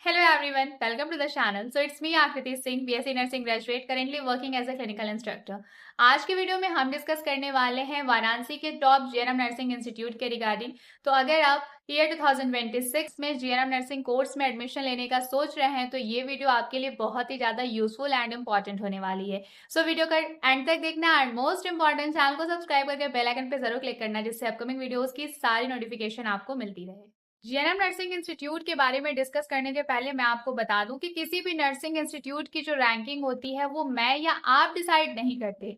Hello everyone, welcome to the channel. So it's me Akriti Singh, BSc Nursing graduate, currently working as a clinical instructor. आज के video में हम discuss करने वाले हैं वाराणसी के टॉप जीएनएम नर्सिंग इंस्टीट्यूट के रिगार्डिंग। तो अगर आप ईयर 2026 में जीएनएम नर्सिंग कोर्स में एडमिशन लेने का सोच रहे हैं तो ये वीडियो आपके लिए बहुत ही ज्यादा यूजफुल एंड इम्पॉर्टेंट होने वाली है। सो वीडियो का एंड तक देखना एंड मोस्ट इंपॉर्टेंट चैनल को सब्सक्राइब करके बेल आइकन पे जरूर क्लिक करना जिससे अपकमिंग वीडियोस की सारी नोटिफिकेशन आपको मिलती रहे। जीएनएम नर्सिंग इंस्टीट्यूट के बारे में डिस्कस करने के पहले मैं आपको बता दूं कि किसी भी नर्सिंग इंस्टीट्यूट की जो रैंकिंग होती है वो मैं या आप डिसाइड नहीं करते।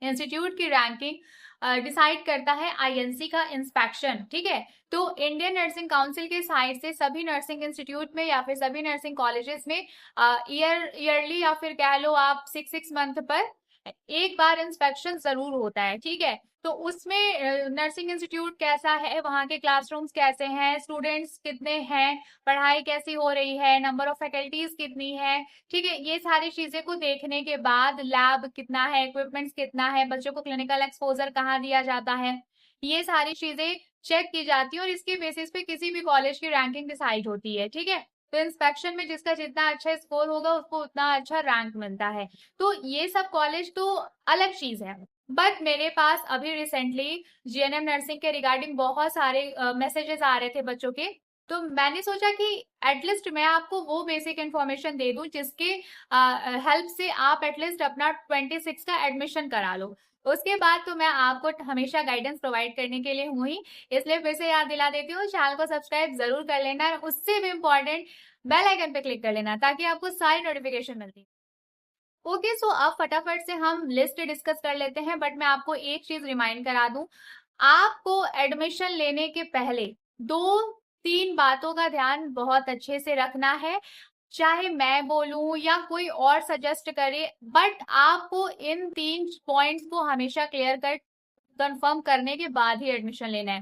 इंस्टीट्यूट की रैंकिंग डिसाइड करता है आईएनसी का इंस्पेक्शन। ठीक है, तो इंडियन नर्सिंग काउंसिल के साइड से सभी नर्सिंग इंस्टीट्यूट में या फिर सभी नर्सिंग कॉलेजेस में ईयरली या फिर कह लो आप 6 मंथ पर एक बार इंस्पेक्शन जरूर होता है। ठीक है, तो उसमें नर्सिंग इंस्टीट्यूट कैसा है, वहाँ के क्लासरूम्स कैसे हैं, स्टूडेंट्स कितने हैं, पढ़ाई कैसी हो रही है, नंबर ऑफ फैकल्टीज कितनी है, ठीक है, ये सारी चीजें को देखने के बाद लैब कितना है, इक्विपमेंट्स कितना है, बच्चों को क्लिनिकल एक्सपोजर कहाँ दिया जाता है, ये सारी चीजें चेक की जाती है और इसके बेसिस पे किसी भी कॉलेज की रैंकिंग डिसाइड होती है। ठीक है, तो इंस्पेक्शन में जिसका जितना अच्छा स्कोर होगा उसको उतना अच्छा रैंक मिलता है। तो ये सब कॉलेज तो अलग चीज है, बट मेरे पास अभी रिसेंटली जीएनएम नर्सिंग के रिगार्डिंग बहुत सारे मैसेजेस आ रहे थे बच्चों के, तो मैंने सोचा कि एटलीस्ट मैं आपको वो बेसिक इन्फॉर्मेशन दे दूं जिसके हेल्प से आप एटलीस्ट अपना 26 का एडमिशन करा लो। उसके बाद तो मैं आपको हमेशा गाइडेंस प्रोवाइड करने के लिए हूँ ही, इसलिए फिर से याद दिला देती हूँ, चैनल को सब्सक्राइब जरूर कर लेना, उससे भी इम्पोर्टेंट बेल आइकन पे क्लिक कर लेना ताकि आपको सारी नोटिफिकेशन मिलती है। ओके, सो अब फटाफट से हम लिस्ट डिस्कस कर लेते हैं, बट मैं आपको एक चीज रिमाइंड करा दूं, आपको एडमिशन लेने के पहले 2-3 बातों का ध्यान बहुत अच्छे से रखना है, चाहे मैं बोलूं या कोई और सजेस्ट करे, बट आपको इन 3 पॉइंट्स को हमेशा क्लियर कर कंफर्म करने के बाद ही एडमिशन लेना है।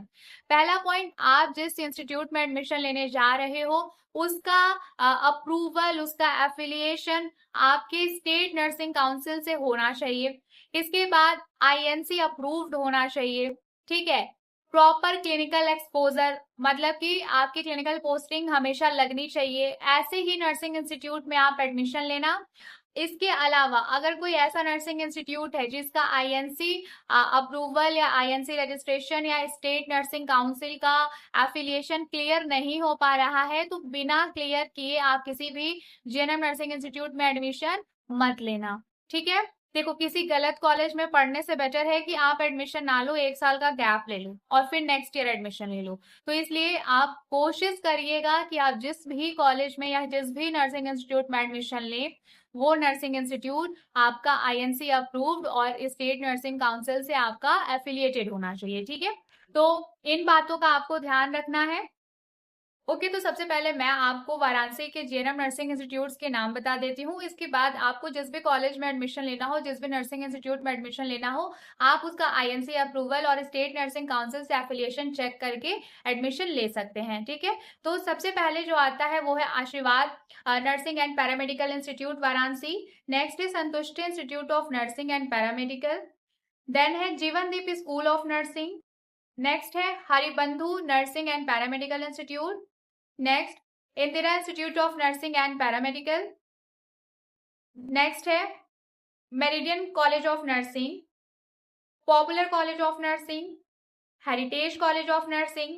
पहला पॉइंट, आप जिस इंस्टीट्यूट में एडमिशन लेने जा रहे हो उसका अप्रूवल, उसका एफिलिएशन आपके स्टेट नर्सिंग काउंसिल से होना चाहिए। इसके बाद आईएनसी अप्रूव्ड होना चाहिए। ठीक है, प्रॉपर क्लिनिकल एक्सपोजर, मतलब कि आपकी क्लिनिकल पोस्टिंग हमेशा लगनी चाहिए, ऐसे ही नर्सिंग इंस्टीट्यूट में आप एडमिशन लेना। इसके अलावा अगर कोई ऐसा नर्सिंग इंस्टीट्यूट है जिसका आईएनसी अप्रूवल या आईएनसी रजिस्ट्रेशन या स्टेट नर्सिंग काउंसिल का एफिलिएशन क्लियर नहीं हो पा रहा है, तो बिना क्लियर किए आप किसी भी जीएनएम नर्सिंग इंस्टीट्यूट में एडमिशन मत लेना। ठीक है, देखो, किसी गलत कॉलेज में पढ़ने से बेटर है कि आप एडमिशन ना लो, 1 साल का गैप ले लो और फिर नेक्स्ट ईयर एडमिशन ले लो। तो इसलिए आप कोशिश करिएगा कि आप जिस भी कॉलेज में या जिस भी नर्सिंग इंस्टीट्यूट में एडमिशन लें वो नर्सिंग इंस्टीट्यूट आपका आईएनसी अप्रूव्ड और स्टेट नर्सिंग काउंसिल से आपका एफिलिएटेड होना चाहिए। ठीक है, तो इन बातों का आपको ध्यान रखना है। ओके, तो सबसे पहले मैं आपको वाराणसी के जीएनएम नर्सिंग इंस्टीट्यूट्स के नाम बता देती हूँ। इसके बाद आपको जिस भी कॉलेज में एडमिशन लेना हो, जिस भी नर्सिंग इंस्टीट्यूट में एडमिशन लेना हो, आप उसका आईएनसी अप्रूवल और स्टेट नर्सिंग काउंसिल से एफिलिएशन चेक करके एडमिशन ले सकते हैं। ठीक है, तो सबसे पहले जो आता है वो है Aashirwad nursing and paramedical institute Varanasi. Next है Santushti institute of nursing and paramedical. Then है Jeevandeep school of nursing. Next है Haribandhu nursing and paramedical institute. Next, Indira institute of nursing and paramedical. Next है Meridian college of nursing, popular college of nursing, heritage college of nursing,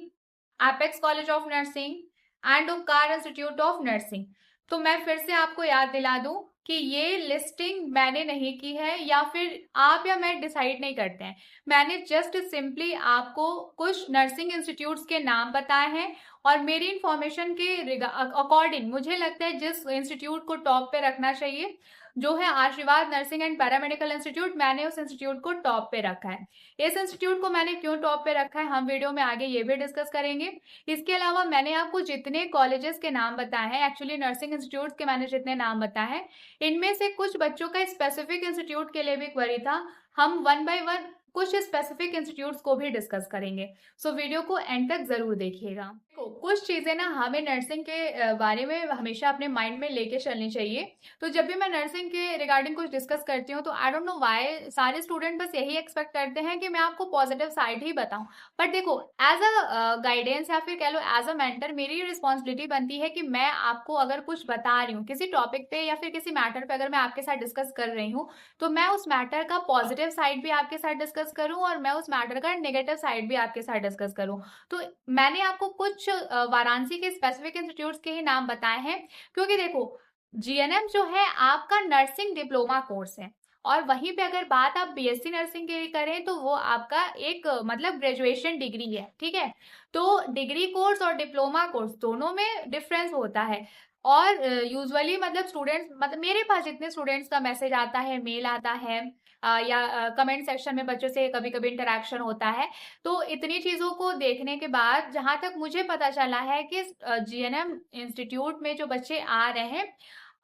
apex college of nursing and Upkar institute of nursing. तो मैं फिर से आपको याद दिला दूं कि ये लिस्टिंग मैंने नहीं की है या फिर आप या मैं डिसाइड नहीं करते हैं, मैंने जस्ट सिंपली आपको कुछ नर्सिंग इंस्टीट्यूट्स के नाम बताए हैं और मेरी इंफॉर्मेशन के अकॉर्डिंग मुझे लगता है जिस इंस्टीट्यूट को टॉप पे रखना चाहिए जो है Aashirwad nursing and paramedical institute, मैंने उस इंस्टीट्यूट को टॉप पे रखा है। इस इंस्टीट्यूट को मैंने क्यों टॉप पे रखा है हम वीडियो में आगे ये भी डिस्कस करेंगे। इसके अलावा मैंने आपको जितने कॉलेजेस के नाम बताए हैं, एक्चुअली नर्सिंग इंस्टीट्यूट के मैंने जितने नाम बताए हैं, इनमें से कुछ बच्चों का स्पेसिफिक इंस्टीट्यूट के लिए भी क्वेरी था, हम 1 बाय 1 कुछ स्पेसिफिक इंस्टीट्यूट्स को भी डिस्कस करेंगे। सो वीडियो को एंड तक जरूर देखिएगा। तो कुछ चीज़ें ना हमें नर्सिंग के बारे में हमेशा अपने माइंड में लेके चलनी चाहिए। तो जब भी मैं नर्सिंग के रिगार्डिंग कुछ डिस्कस करती हूँ तो आई डोंट नो व्हाई सारे स्टूडेंट बस यही एक्सपेक्ट करते हैं कि मैं आपको पॉजिटिव साइड ही बताऊँ। बट देखो, एज़ अ गाइडेंस या फिर कह लो एज़ अ मेंटर, मेरी रिस्पॉन्सिबिलिटी बनती है कि मैं आपको अगर कुछ बता रही हूँ, किसी टॉपिक पे या फिर किसी मैटर पे अगर मैं आपके साथ डिस्कस कर रही हूँ, तो मैं उस मैटर का पॉजिटिव साइड भी आपके साथ डिस्कस करूँ और मैं उस मैटर का नेगेटिव साइड भी आपके साथ डिस्कस करूँ। तो मैंने आपको कुछ वाराणसी के स्पेसिफिक इंस्टीट्यूट्स के ही नाम बताए हैं, क्योंकि देखो, जीएनएम जो है आपका नर्सिंग डिप्लोमा कोर्स है, और वहीं पे अगर बात आप बीएससी नर्सिंग की करें तो वो आपका एक मतलब ग्रेजुएशन डिग्री है, ठीक है। तो डिग्री कोर्स और डिप्लोमा कोर्स दोनों में डिफरेंस होता है। और यूजुअली मतलब स्टूडेंट्स, मतलब मेरे पास जितने स्टूडेंट्स का मैसेज आता है, मेल आता है, या कमेंट सेक्शन में बच्चों से कभी कभी इंटरेक्शन होता है, तो इतनी चीज़ों को देखने के बाद जहाँ तक मुझे पता चला है कि जीएनएम इंस्टीट्यूट में जो बच्चे आ रहे हैं,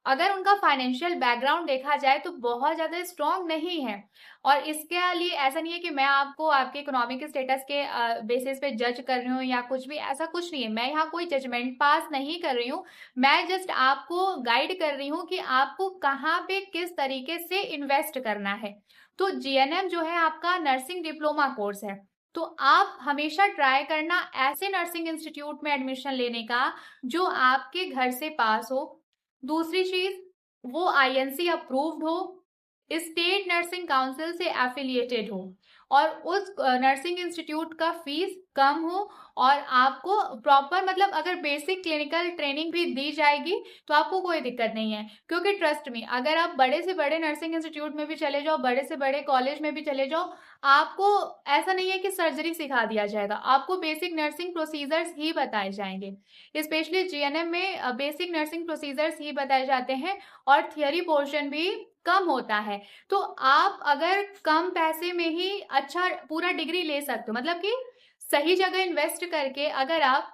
अगर उनका फाइनेंशियल बैकग्राउंड देखा जाए तो बहुत ज़्यादा स्ट्रॉन्ग नहीं है। और इसके लिए ऐसा नहीं है कि मैं आपको आपके इकोनॉमिक स्टेटस के बेसिस पे जज कर रही हूँ या कुछ भी, ऐसा कुछ नहीं है। मैं यहाँ कोई जजमेंट पास नहीं कर रही हूँ, मैं जस्ट आपको गाइड कर रही हूँ कि आपको कहाँ पे किस तरीके से इन्वेस्ट करना है। तो जीएनएम जो है आपका नर्सिंग डिप्लोमा कोर्स है, तो आप हमेशा ट्राई करना ऐसे नर्सिंग इंस्टीट्यूट में एडमिशन लेने का जो आपके घर से पास हो। दूसरी चीज, वो आईएनसी अप्रूव्ड हो, स्टेट नर्सिंग काउंसिल से एफिलिएटेड हो, और उस नर्सिंग इंस्टीट्यूट का फीस कम हो, और आपको प्रॉपर मतलब अगर बेसिक क्लिनिकल ट्रेनिंग भी दी जाएगी तो आपको कोई दिक्कत नहीं है। क्योंकि ट्रस्ट मी, अगर आप बड़े से बड़े नर्सिंग इंस्टीट्यूट में भी चले जाओ, बड़े से बड़े कॉलेज में भी चले जाओ, आपको ऐसा नहीं है कि सर्जरी सिखा दिया जाएगा, आपको बेसिक नर्सिंग प्रोसीजर्स ही बताए जाएंगे। स्पेशली जीएनएम में बेसिक नर्सिंग प्रोसीजर्स ही बताए जाते हैं, और थियरी पोर्शन भी कम होता है। तो आप अगर कम पैसे में ही अच्छा पूरा डिग्री ले सकते हो, मतलब कि सही जगह इन्वेस्ट करके अगर आप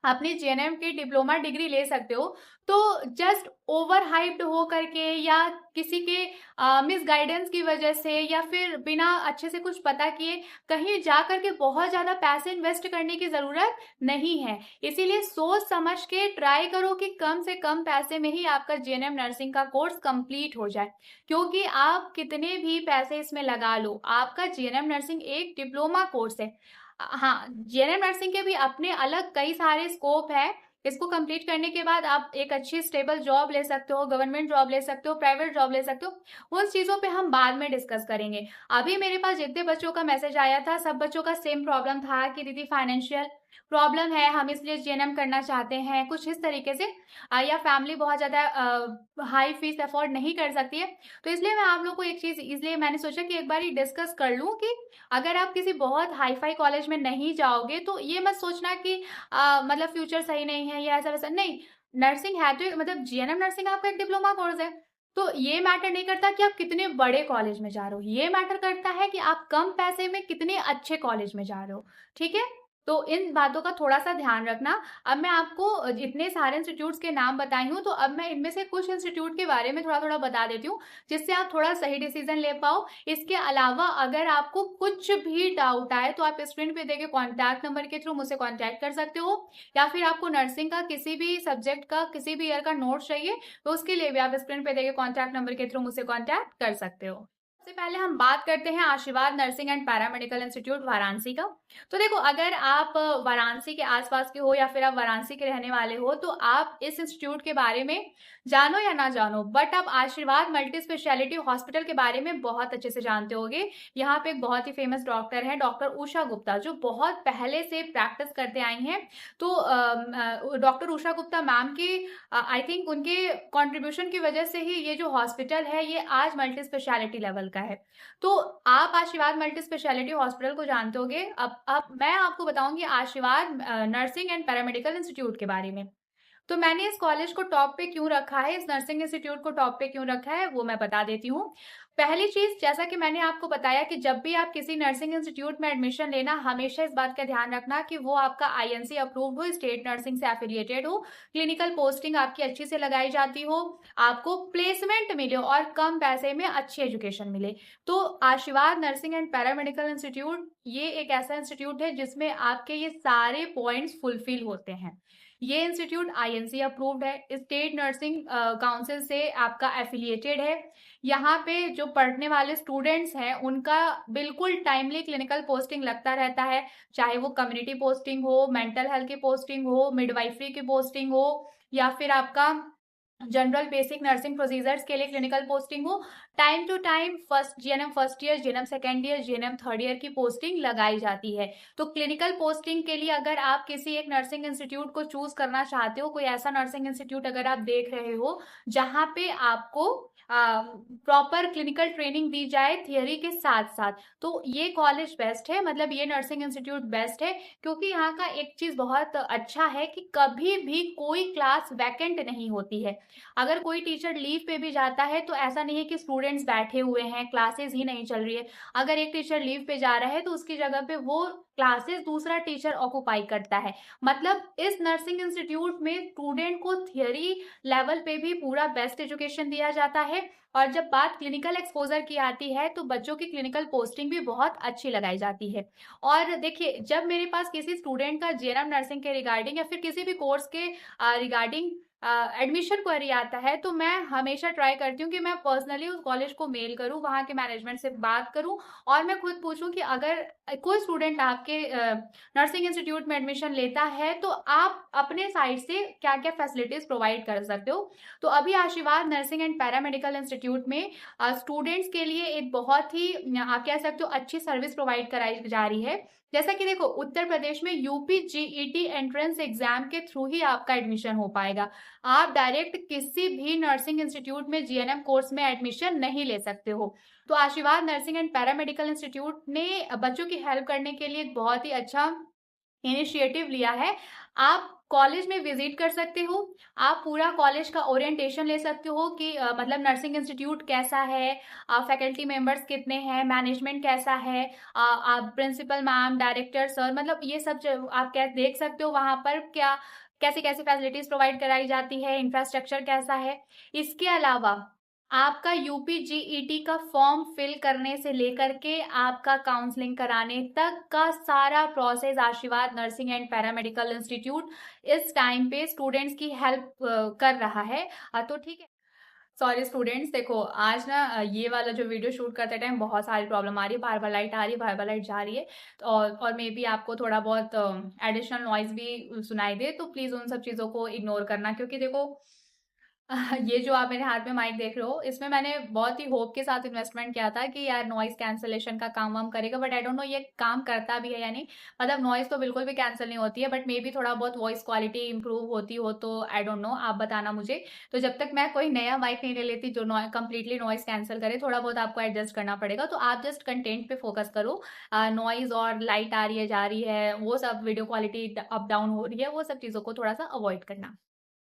अपनी जीएनएम की डिप्लोमा डिग्री ले सकते हो, तो जस्ट ओवर हाइप्ड हो करके या किसी के मिस गाइडेंस की वजह से या फिर बिना अच्छे से कुछ पता किए कहीं जा करके बहुत ज़्यादा पैसे इन्वेस्ट करने की ज़रूरत नहीं है। इसीलिए सोच समझ के ट्राई करो कि कम से कम पैसे में ही आपका जीएनएम नर्सिंग का कोर्स कंप्लीट हो जाए, क्योंकि आप कितने भी पैसे इसमें लगा लो, आपका जीएनएम नर्सिंग एक डिप्लोमा कोर्स है। हाँ, जीएनएम नर्सिंग के भी अपने अलग कई सारे स्कोप है। इसको कंप्लीट करने के बाद आप एक अच्छी स्टेबल जॉब ले सकते हो, गवर्नमेंट जॉब ले सकते हो, प्राइवेट जॉब ले सकते हो। उन चीज़ों पे हम बाद में डिस्कस करेंगे। अभी मेरे पास जितने बच्चों का मैसेज आया था, सब बच्चों का सेम प्रॉब्लम था कि दीदी फाइनेंशियल प्रॉब्लम है, हम इसलिए जीएनएम करना चाहते हैं, कुछ इस तरीके से, या फैमिली बहुत ज़्यादा हाई फीस अफोर्ड नहीं कर सकती है। तो इसलिए मैं आप लोग को एक चीज़, इसलिए मैंने सोचा कि एक बार ही डिस्कस कर लूँ कि अगर आप किसी बहुत हाई फाई कॉलेज में नहीं जाओगे तो ये मत सोचना कि मतलब फ्यूचर सही नहीं है या ऐसा वैसा नहीं। नर्सिंग है तो मतलब जीएनएम नर्सिंग आपका एक डिप्लोमा कोर्स है, तो ये मैटर नहीं करता कि आप कितने बड़े कॉलेज में जा रहे हो, ये मैटर करता है कि आप कम पैसे में कितने अच्छे कॉलेज में जा रहे हो। ठीक है, तो इन बातों का थोड़ा सा ध्यान रखना। अब मैं आपको इतने सारे इंस्टीट्यूट्स के नाम बताई हूँ, तो अब मैं इनमें से कुछ इंस्टीट्यूट के बारे में थोड़ा थोड़ा बता देती हूँ, जिससे आप थोड़ा सही डिसीजन ले पाओ। इसके अलावा अगर आपको कुछ भी डाउट आए तो आप स्क्रीन पे देखे कॉन्टैक्ट नंबर के थ्रू मुझसे कॉन्टैक्ट कर सकते हो, या फिर आपको नर्सिंग का किसी भी सब्जेक्ट का किसी भी ईयर का नोट चाहिए तो उसके लिए भी आप स्क्रीन पे देखे कॉन्टैक्ट नंबर के थ्रू मुझसे कॉन्टैक्ट कर सकते हो। सबसे पहले हम बात करते हैं आशीर्वाद nursing and paramedical institute Varanasi का। तो देखो, अगर आप वाराणसी के आसपास के हो या फिर आप वाराणसी के रहने वाले हो तो आप इस इंस्टीट्यूट के बारे में जानो या ना जानो, बट आप आशीर्वाद मल्टी स्पेशलिटी हॉस्पिटल के बारे में बहुत अच्छे से जानते होगे। यहाँ पे एक बहुत ही फेमस डॉक्टर है, डॉक्टर उषा गुप्ता, जो बहुत पहले से प्रैक्टिस करते आई हैं। तो डॉक्टर उषा गुप्ता मैम की आई थिंक उनके कंट्रीब्यूशन की वजह से ही ये जो हॉस्पिटल है ये आज मल्टी स्पेशलिटी लेवल का है। तो आप आशीर्वाद मल्टी स्पेशलिटी हॉस्पिटल को जानते होगे। अब मैं आपको बताऊंगी आशीर्वाद नर्सिंग एंड पैरामेडिकल इंस्टीट्यूट के बारे में। तो मैंने इस कॉलेज को टॉप पे क्यों रखा है, इस नर्सिंग इंस्टीट्यूट को टॉप पे क्यों रखा है, वो मैं बता देती हूँ। पहली चीज़, जैसा कि मैंने आपको बताया कि जब भी आप किसी नर्सिंग इंस्टीट्यूट में एडमिशन लेना, हमेशा इस बात का ध्यान रखना कि वो आपका आईएनसी अप्रूव्ड हो, स्टेट नर्सिंग से एफिलिएटेड हो, क्लिनिकल पोस्टिंग आपकी अच्छी से लगाई जाती हो, आपको प्लेसमेंट मिले और कम पैसे में अच्छी एजुकेशन मिले। तो आशीर्वाद नर्सिंग एंड पैरामेडिकल इंस्टीट्यूट ये एक ऐसा इंस्टीट्यूट है जिसमें आपके ये सारे पॉइंट्स फुलफिल होते हैं। ये इंस्टीट्यूट आईएनसी अप्रूव्ड है, स्टेट नर्सिंग काउंसिल से आपका एफिलिएटेड है। यहाँ पे जो पढ़ने वाले स्टूडेंट्स हैं उनका बिल्कुल टाइमली क्लिनिकल पोस्टिंग लगता रहता है, चाहे वो कम्युनिटी पोस्टिंग हो, मेंटल हेल्थ की पोस्टिंग हो, मिडवाइफरी की पोस्टिंग हो, या फिर आपका जनरल बेसिक नर्सिंग प्रोसीजर्स के लिए क्लिनिकल पोस्टिंग हो। Time to time first GNM first year, GNM second year, GNM third year की पोस्टिंग लगाई जाती है। तो क्लिनिकल पोस्टिंग के लिए अगर आप किसी एक नर्सिंग इंस्टीट्यूट को चूज करना चाहते हो, कोई ऐसा नर्सिंग इंस्टीट्यूट अगर आप देख रहे हो जहां पे आपको प्रॉपर क्लिनिकल ट्रेनिंग दी जाए थियरी के साथ साथ, तो ये कॉलेज बेस्ट है, मतलब ये नर्सिंग इंस्टीट्यूट बेस्ट है। क्योंकि यहाँ का एक चीज बहुत अच्छा है कि कभी भी कोई क्लास वैकेंट नहीं होती है। अगर कोई टीचर लीव पे भी जाता है तो ऐसा नहीं है कि स्टूडेंट्स बैठे हुए हैं, क्लासेस ही नहीं चल रही है। अगर एक टीचर लीव पे जा रहा है तो उसकी जगह पे वो क्लासेस दूसरा टीचर ऑक्युपाई करता है। मतलब इस नर्सिंग इंस्टीट्यूट में स्टूडेंट को थियरी लेवल पे भी पूरा बेस्ट एजुकेशन दिया जाता है। और जब बात क्लिनिकल एक्सपोजर की आती है तो बच्चों की क्लिनिकल पोस्टिंग भी बहुत अच्छी लगाई जाती है। और देखिए, जब मेरे पास किसी स्टूडेंट का जेएनएम नर्सिंग के रिगार्डिंग या फिर किसी भी कोर्स के रिगार्डिंग एडमिशन क्वेरी आता है, तो मैं हमेशा ट्राई करती हूँ कि मैं पर्सनली उस कॉलेज को मेल करूँ, वहाँ के मैनेजमेंट से बात करूँ और मैं खुद पूछूँ कि अगर कोई स्टूडेंट आपके नर्सिंग इंस्टीट्यूट में एडमिशन लेता है तो आप अपने साइड से क्या क्या फैसिलिटीज प्रोवाइड कर सकते हो। तो अभी आशीर्वाद नर्सिंग एंड पैरामेडिकल इंस्टीट्यूट में स्टूडेंट्स के लिए एक बहुत ही आप कह सकते हो अच्छी सर्विस प्रोवाइड कराई जा रही है। जैसा कि देखो, उत्तर प्रदेश में यूपी जीईटी एंट्रेंस एग्जाम के थ्रू ही आपका एडमिशन हो पाएगा। आप डायरेक्ट किसी भी नर्सिंग इंस्टीट्यूट में जीएनएम कोर्स में एडमिशन नहीं ले सकते हो। तो आशीर्वाद नर्सिंग एंड पैरामेडिकल इंस्टीट्यूट ने बच्चों की हेल्प करने के लिए एक बहुत ही अच्छा इनिशिएटिव लिया है। आप कॉलेज में विजिट कर सकते हो, आप पूरा कॉलेज का ओरिएंटेशन ले सकते हो कि मतलब नर्सिंग इंस्टीट्यूट कैसा है, फैकल्टी मेंबर्स कितने हैं, मैनेजमेंट कैसा है, आप प्रिंसिपल मैम, डायरेक्टर सर, मतलब ये सब आप क्या देख सकते हो वहां पर, क्या कैसी कैसी फैसिलिटीज प्रोवाइड कराई जाती है, इंफ्रास्ट्रक्चर कैसा है। इसके अलावा आपका यूपी जीईटी का फॉर्म फिल करने से लेकर के आपका काउंसलिंग कराने तक का सारा प्रोसेस आशीर्वाद नर्सिंग एंड पैरामेडिकल इंस्टीट्यूट इस टाइम पे स्टूडेंट्स की हेल्प कर रहा है। तो ठीक है, सॉरी स्टूडेंट्स, देखो आज ना ये वाला जो वीडियो शूट करते टाइम बहुत सारी प्रॉब्लम आ रही है, बार बार लाइट आ रही है, बार बार लाइट जा रही है। तो और मे बी आपको थोड़ा बहुत एडिशनल नॉइज भी सुनाई दे, तो प्लीज़ उन सब चीज़ों को इग्नोर करना। क्योंकि देखो ये जो आप मेरे हाथ में माइक देख रहे हो, इसमें मैंने बहुत ही होप के साथ इन्वेस्टमेंट किया था कि यार नॉइज कैंसलेशन का काम वाम करेगा, बट आई डोंट नो ये काम करता भी है या नहीं। मतलब नॉइज तो बिल्कुल भी कैंसिल नहीं होती है, बट मे बी थोड़ा बहुत वॉइस क्वालिटी इंप्रूव होती हो तो आई डोंट नो, आप बताना मुझे। तो जब तक मैं कोई नया माइक नहीं ले लेती जो कंप्लीटली नॉइज कैंसिल करे, थोड़ा बहुत आपको एडजस्ट करना पड़ेगा। तो आप जस्ट कंटेंट पे फोकस करो। नॉइज और लाइट आ रही है, जा रही है, वो सब वीडियो क्वालिटी अप डाउन हो रही है, वो सब चीज़ों को थोड़ा सा अवॉइड करना।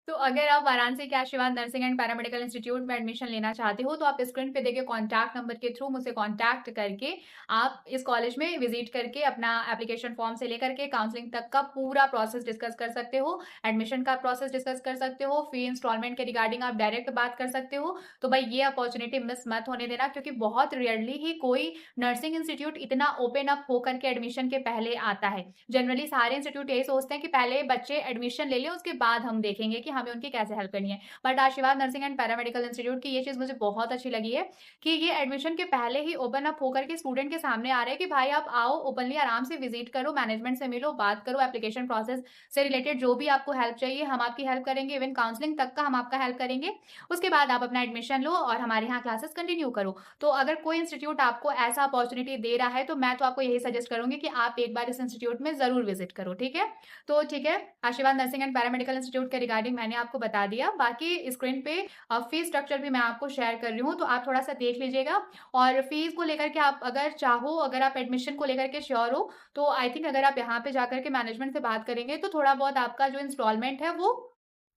तो अगर आप वाराणसी के आशीर्वाद नर्सिंग एंड पैरामेडिकल इंस्टीट्यूट में एडमिशन लेना चाहते हो तो आप स्क्रीन पे देखे कॉन्टैक्ट नंबर के थ्रू मुझसे कॉन्टैक्ट करके आप इस कॉलेज में विजिट करके अपना एप्लीकेशन फॉर्म से लेकर के काउंसलिंग तक का पूरा प्रोसेस डिस्कस कर सकते हो, एडमिशन का प्रोसेस डिस्कस कर सकते हो, फी इंस्टॉलमेंट के रिगार्डिंग आप डायरेक्ट बात कर सकते हो। तो भाई ये अपॉर्चुनिटी मिस मत होने देना, क्योंकि बहुत रेयरली ही कोई नर्सिंग इंस्टीट्यूट इतना ओपन अप होकर के एडमिशन के पहले आता है। जनरली सारे इंस्टीट्यूट यही सोचते हैं कि पहले बच्चे एडमिशन ले लें, उसके बाद हम देखेंगे कि हमें उनकी कैसे हेल्प करनी है। बट आशीर्वाद नर्सिंग एंड पैरामेडिकल इंस्टीट्यूट की ये चीज़ मुझे बहुत अच्छी लगी है कि ये एडमिशन के पहले ही ओपन अप होकर के स्टूडेंट के सामने आ रहे हैं कि भाई आप आओ, ओपनली आराम से विजिट करो, मैनेजमेंट से मिलो, बात करो, एप्लीकेशन प्रोसेस से रिलेटेड जो भी आपको हेल्प चाहिए हम आपकी हेल्प करेंगे, इवन काउंसलिंग तक का हम आपका हेल्प करेंगे। उसके बाद आप अपना एडमिशन लो और हमारे यहाँ क्लासेस कंटिन्यू करो। तो अगर कोई इंस्टीट्यूट आपको ऐसा अपॉर्चुनिटी दे रहा है तो मैं तो आपको यही सजेस्ट करूंगी कि आप एक बार इस इंस्टीट्यूट में जरूर विजिट करो। ठीक है, तो ठीक है, Aashirwad nursing and paramedical institute के रिगार्डिंग मैंने आपको बता दिया। बाकी स्क्रीन पे फीस स्ट्रक्चर भी मैं आपको शेयर कर रही हूँ, तो आप थोड़ा सा देख लीजिएगा। और फीस को लेकर के आप अगर चाहो, अगर आप एडमिशन को लेकर के श्योर हो, तो आई थिंक अगर आप यहाँ पे जाकर के मैनेजमेंट से बात करेंगे तो थोड़ा बहुत आपका जो इंस्टॉलमेंट है वो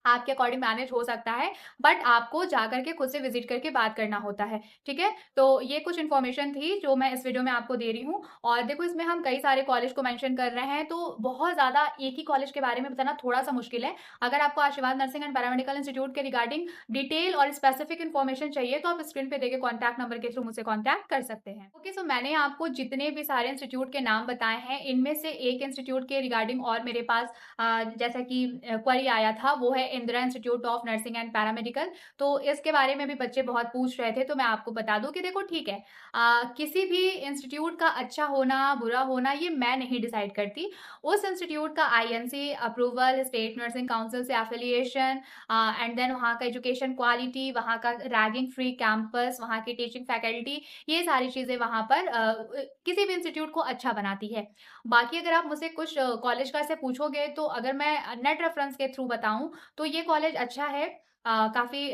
आपके अकॉर्डिंग मैनेज हो सकता है, बट आपको जाकर के खुद से विजिट करके बात करना होता है, ठीक है? तो ये कुछ इन्फॉर्मेशन थी जो मैं इस वीडियो में आपको दे रही हूँ। और देखो, इसमें हम कई सारे कॉलेज को मेंशन कर रहे हैं, तो बहुत ज़्यादा एक ही कॉलेज के बारे में बताना थोड़ा-सा मुश्किल है। अगर आपको आशीर्वाद नर्सिंग एंड पैरामेडिकल इंस्टीट्यूट के रिगार्डिंग डिटेल और स्पेसिफिक इन्फॉर्मेशन चाहिए, तो आप स्क्रीन पे दिए गए कॉन्टैक्ट नंबर के थ्रू मुझसे कॉन्टैक्ट कर सकते हैं। ओके, सो मैंने आपको जितने भी सारे इंस्टीट्यूट के नाम बताए हैं, इनमें से एक इंस्टीट्यूट के रिगार्डिंग और मेरे पास जैसा कि क्वेरी आया था, वो है Indira institute of nursing and paramedical. तो इसके बारे में भी बच्चे बहुत पूछ रहे थे, तो मैं आपको बता दूं कि देखो, ठीक है, किसी भी इंस्टीट्यूट का अच्छा होना बुरा होना ये मैं नहीं डिसाइड करती। उस इंस्टीट्यूट का INC approval, state nursing council से एफिलिएशन, एंड देन वहाँ का एजुकेशन क्वालिटी, वहाँ का रैगिंग फ्री कैंपस, वहाँ की टीचिंग फैकल्टी, ये सारी चीज़ें वहाँ पर किसी भी इंस्टीट्यूट को अच्छा बनाती है। बाकी अगर आप मुझसे कुछ कॉलेज का ऐसे पूछोगे, तो अगर मैं नेट रेफरेंस के थ्रू बताऊँ, तो ये कॉलेज अच्छा है। काफ़ी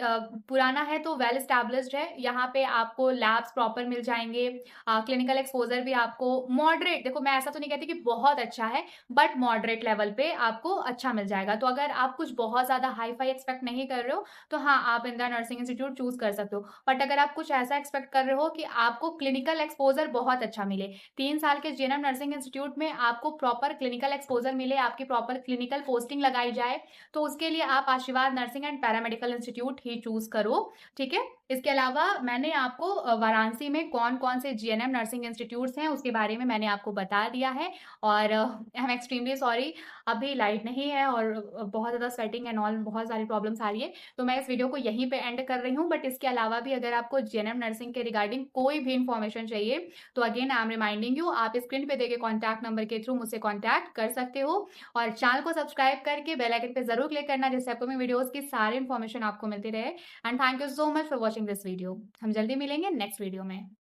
पुराना है, तो वेल एस्टैब्लिश्ड है। यहाँ पे आपको लैब्स प्रॉपर मिल जाएँगे, क्लिनिकल एक्सपोज़र भी आपको मॉडरेट, देखो मैं ऐसा तो नहीं कहती कि बहुत अच्छा है, बट मॉडरेट लेवल पे आपको अच्छा मिल जाएगा। तो अगर आप कुछ बहुत ज़्यादा हाई-फाई एक्सपेक्ट नहीं कर रहे हो, तो हाँ, आप इंदिरा नर्सिंग इंस्टीट्यूट चूज़ कर सकते हो। बट अगर आप कुछ ऐसा एक्सपेक्ट कर रहे हो कि आपको क्लिनिकल एक्सपोज़र बहुत अच्छा मिले, 3 साल के जीएनएम नर्सिंग इंस्टीट्यूट में आपको प्रॉपर क्लिनिकल एक्सपोज़र मिले, आपकी प्रॉपर क्लिनिकल पोस्टिंग लगाई जाए, तो उसके लिए आप आशीर्वाद nursing and paramedical institute he choose करो, ठीक है? इसके अलावा मैंने आपको वाराणसी में कौन-कौन से जीएनएम नर्सिंग इंस्टीट्यूट्स हैं, उसके बारे में मैंने आपको बता दिया है। और आई एम एक्सट्रीमली सॉरी, अभी लाइट नहीं है और बहुत ज़्यादा स्वेटिंग एंड ऑल, बहुत सारी प्रॉब्लम्स आ रही है, तो मैं इस वीडियो को यहीं पे एंड कर रही हूँ। बट इसके अलावा भी अगर आपको जीएनएम नर्सिंग के रिगार्डिंग कोई भी इन्फॉर्मेशन चाहिए, तो again I am reminding you, आप स्क्रीन पे दिए गए कॉन्टैक्ट नंबर के थ्रू मुझसे कॉन्टैक्ट कर सकते हो। और चैनल को सब्सक्राइब करके बेल आइकन पे ज़रूर क्लिक करना, जिससे अपकमिंग वीडियोज़ की सारी इन्फॉर्मेशन आपको मिलती रहे। And thank you so much for watching this video. हम जल्दी मिलेंगे नेक्स्ट वीडियो में।